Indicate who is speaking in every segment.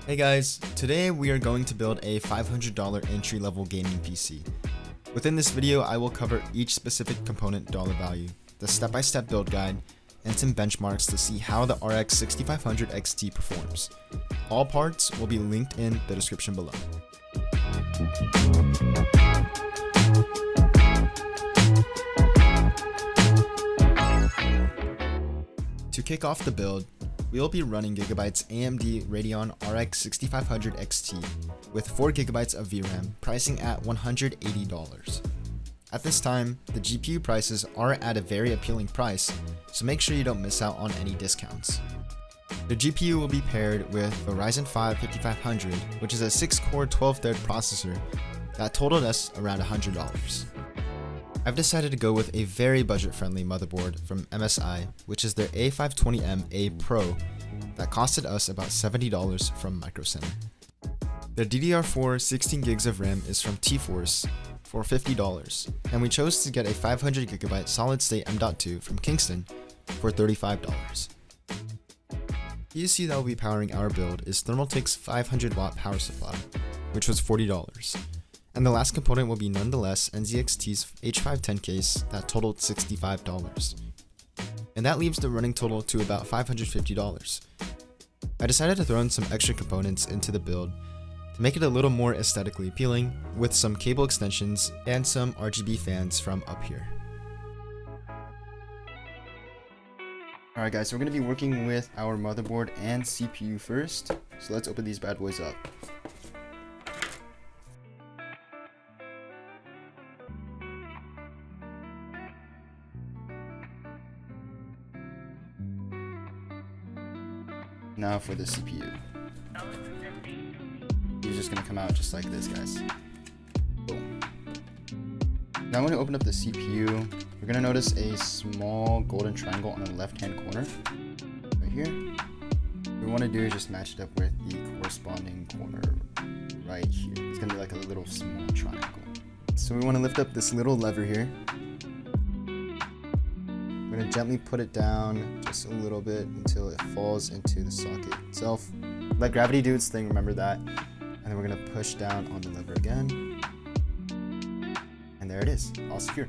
Speaker 1: Hey guys, today we are going to build a $500 entry-level gaming PC. Within this video, I will cover each specific component dollar value, the step-by-step build guide, and some benchmarks to see how the RX 6500 XT performs. All parts will be linked in the description below. To kick off the build, we will be running Gigabyte's AMD Radeon RX 6500 XT with 4GB of VRAM, pricing at $180. At this time, the GPU prices are at a very appealing price, so make sure you don't miss out on any discounts. The GPU will be paired with a Ryzen 5 5500, which is a 6-core 12-thread processor that totaled us around $100. I've decided to go with a very budget-friendly motherboard from MSI, which is their A520M-A Pro that costed us about $70 from Micro Center. The DDR4 16GB of RAM is from T-Force for $50, and we chose to get a 500GB solid-state M.2 from Kingston for $35. The ECU that will be powering our build is Thermaltake's 500-watt power supply, which was $40. And the last component will be nonetheless NZXT's H510 case that totaled $65. And that leaves the running total to about $550. I decided to throw in some extra components into the build to make it a little more aesthetically appealing with some cable extensions and some RGB fans from up here. Alright guys, so we're going to be working with our motherboard and CPU first. So let's open these bad boys up. Now for the CPU. It's just gonna come out just like this, guys. Boom. Now when we open up the CPU, we're gonna notice a small golden triangle on the left-hand corner, right here. What we want to do is just match it up with the corresponding corner right here. It's gonna be like a little small triangle. So we want to lift up this little lever here. I'm going to gently put it down just a little bit until it falls into the socket itself. Let gravity do its thing, remember that. And then we're going to push down on the lever again. And there it is, all secure.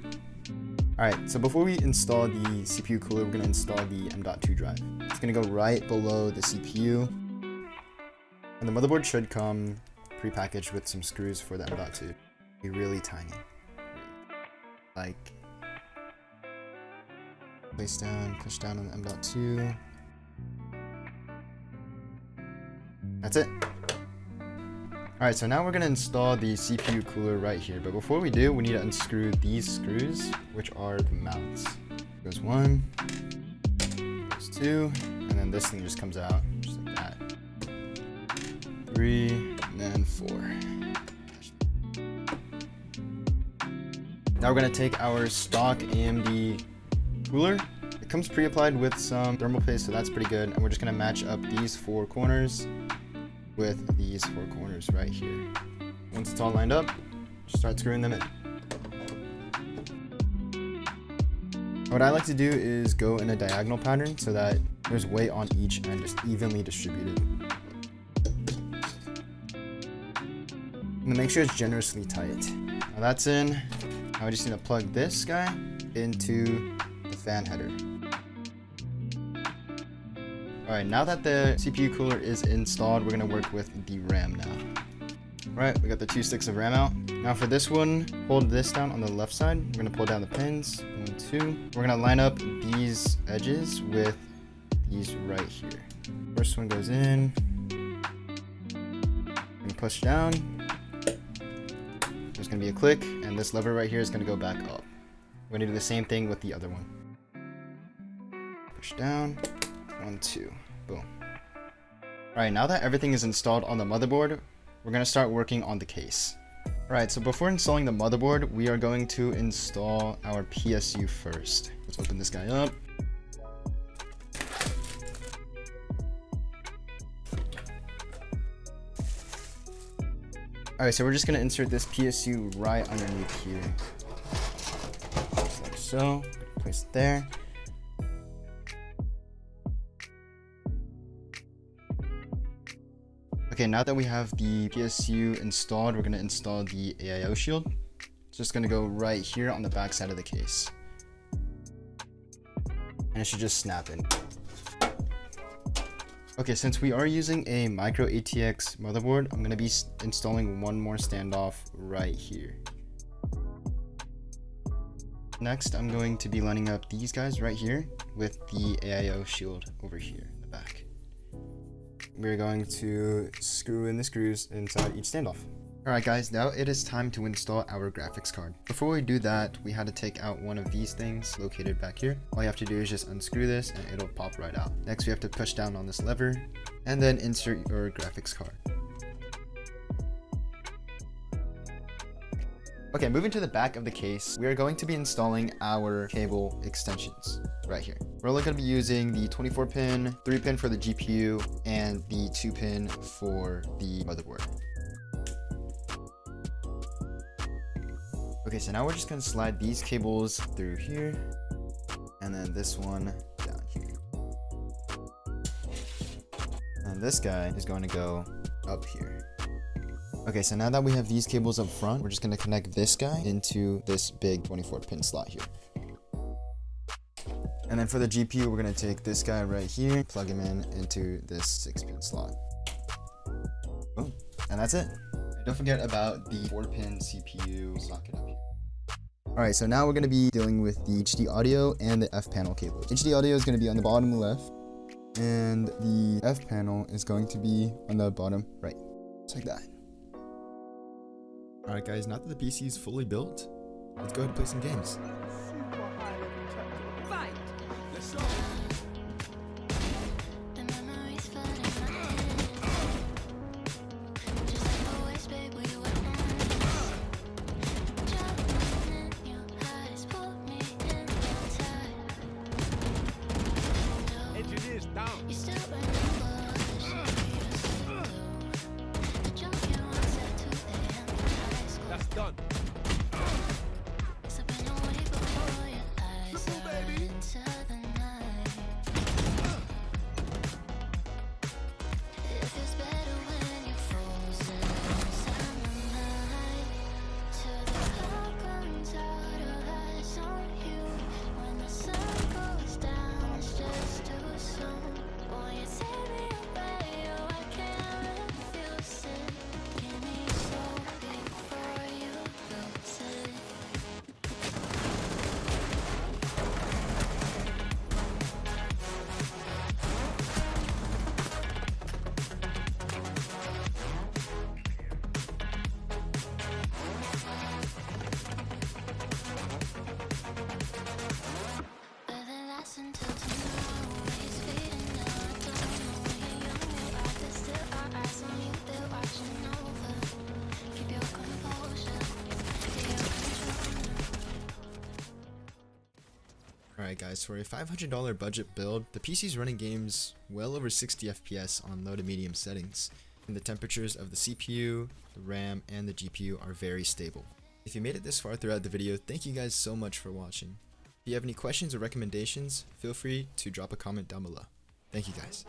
Speaker 1: Alright, so before we install the CPU cooler, we're going to install the M.2 drive. It's going to go right below the CPU. And the motherboard should come prepackaged with some screws for the M.2. Be really tiny. Like, place down, push down on the M.2. That's it. Alright, so now we're going to install the CPU cooler right here. But before we do, we need to unscrew these screws, which are the mounts. Goes one, goes two, and then this thing just comes out, just like that. 3, and then 4. Now we're going to take our stock AMD cooler. It comes pre-applied with some thermal paste, so that's pretty good. And we're just going to match up these 4 corners with these 4 corners right here. Once it's all lined up, just start screwing them in. What I like to do is go in a diagonal pattern so that there's weight on each end, just evenly distributed. And then make sure it's generously tight. Now that's in. Now we just need to plug this guy into the fan header. Alright, now that the CPU cooler is installed, we're going to work with the RAM now. Alright, we got the 2 sticks of RAM out. Now for this one, hold this down on the left side. We're going to pull down the pins. 1, 2. We're going to line up these edges with these right here. First one goes in. And push down. There's going to be a click, and this lever right here is going to go back up. We're going to do the same thing with the other one. Push down. 1, 2. Boom. Alright, now that everything is installed on the motherboard, we're going to start working on the case. Alright, so before installing the motherboard, we are going to install our PSU first. Let's open this guy up. Alright, so we're just going to insert this PSU right underneath here. Just like so. Place it there. Okay, now that we have the PSU installed, we're gonna install the AIO Shield. It's just gonna go right here on the back side of the case. And it should just snap in. Okay, since we are using a micro ATX motherboard, I'm gonna be installing one more standoff right here. Next, I'm going to be lining up these guys right here with the AIO Shield over here in the back. We're going to screw in the screws inside each standoff. Alright guys, now it is time to install our graphics card. Before we do that, we had to take out one of these things located back here. All you have to do is just unscrew this and it'll pop right out. Next, we have to push down on this lever and then insert your graphics card. Okay, moving to the back of the case, we are going to be installing our cable extensions right here. We're only going to be using the 24-pin, 3-pin for the GPU, and the 2-pin for the motherboard. Okay, so now we're just going to slide these cables through here, and then this one down here. And this guy is going to go up here. Okay, so now that we have these cables up front, we're just going to connect this guy into this big 24-pin slot here. And then for the GPU, we're going to take this guy right here, plug him in into this 6-pin slot. Boom. And that's it. And don't forget about the 4-pin CPU socket up here. Alright, so now we're going to be dealing with the HD audio and the F panel cables. HD audio is going to be on the bottom left, and the F panel is going to be on the bottom right. Just like that. Alright guys, now that the PC is fully built, let's go ahead and play some games. Alright guys, for a $500 budget build, the PC is running games well over 60 FPS on low to medium settings, and the temperatures of the CPU, the RAM, and the GPU are very stable. If you made it this far throughout the video, thank you guys so much for watching. If you have any questions or recommendations, feel free to drop a comment down below. Thank you guys.